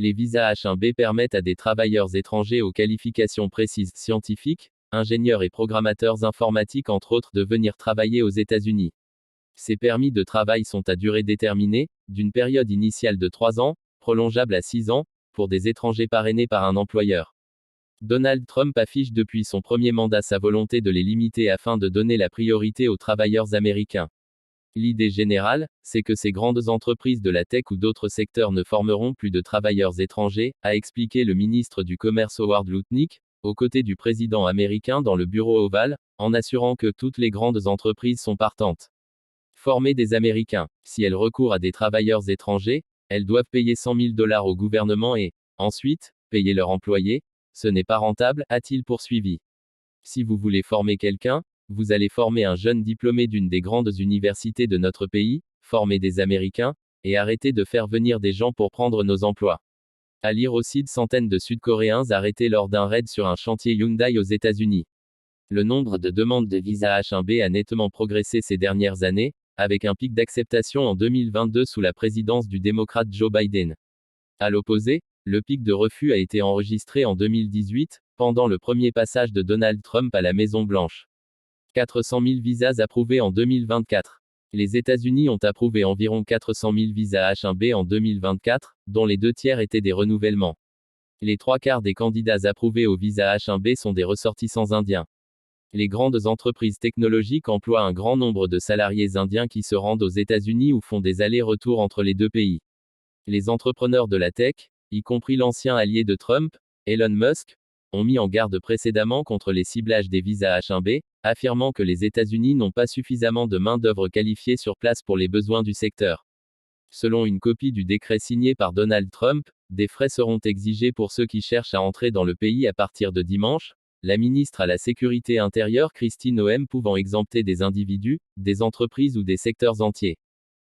Les visas H1B permettent à des travailleurs étrangers aux qualifications précises scientifiques, ingénieurs et programmateurs informatiques entre autres de venir travailler aux États-Unis. Ces permis de travail sont à durée déterminée, d'une période initiale de 3 ans, prolongeable à 6 ans, pour des étrangers parrainés par un employeur. Donald Trump affiche depuis son premier mandat sa volonté de les limiter afin de donner la priorité aux travailleurs américains. L'idée générale, c'est que ces grandes entreprises de la tech ou d'autres secteurs ne formeront plus de travailleurs étrangers, a expliqué le ministre du Commerce Howard Lutnick, aux côtés du président américain dans le bureau ovale, en assurant que toutes les grandes entreprises sont partantes. Former des Américains. Si elles recourent à des travailleurs étrangers, elles doivent payer 100 000 $ au gouvernement et, ensuite, payer leurs employés. Ce n'est pas rentable, a-t-il poursuivi. Si vous voulez former quelqu'un, vous allez former un jeune diplômé d'une des grandes universités de notre pays, former des Américains, et arrêter de faire venir des gens pour prendre nos emplois. À lire aussi de centaines de Sud-Coréens arrêtés lors d'un raid sur un chantier Hyundai aux États-Unis. Le nombre de demandes de visa H1B a nettement progressé ces dernières années, avec un pic d'acceptation en 2022 sous la présidence du démocrate Joe Biden. À l'opposé, le pic de refus a été enregistré en 2018, pendant le premier passage de Donald Trump à la Maison-Blanche. 400 000 visas approuvés en 2024. Les États-Unis ont approuvé environ 400 000 visas H1B en 2024, dont les 2/3 étaient des renouvellements. Les 3/4 des candidats approuvés au visa H1B sont des ressortissants indiens. Les grandes entreprises technologiques emploient un grand nombre de salariés indiens qui se rendent aux États-Unis ou font des allers-retours entre les deux pays. Les entrepreneurs de la tech, y compris l'ancien allié de Trump, Elon Musk, ont mis en garde précédemment contre les ciblages des visas H1B, affirmant que les États-Unis n'ont pas suffisamment de main-d'œuvre qualifiée sur place pour les besoins du secteur. Selon une copie du décret signé par Donald Trump, des frais seront exigés pour ceux qui cherchent à entrer dans le pays à partir de dimanche, la ministre à la Sécurité intérieure Kristi Noem pouvant exempter des individus, des entreprises ou des secteurs entiers.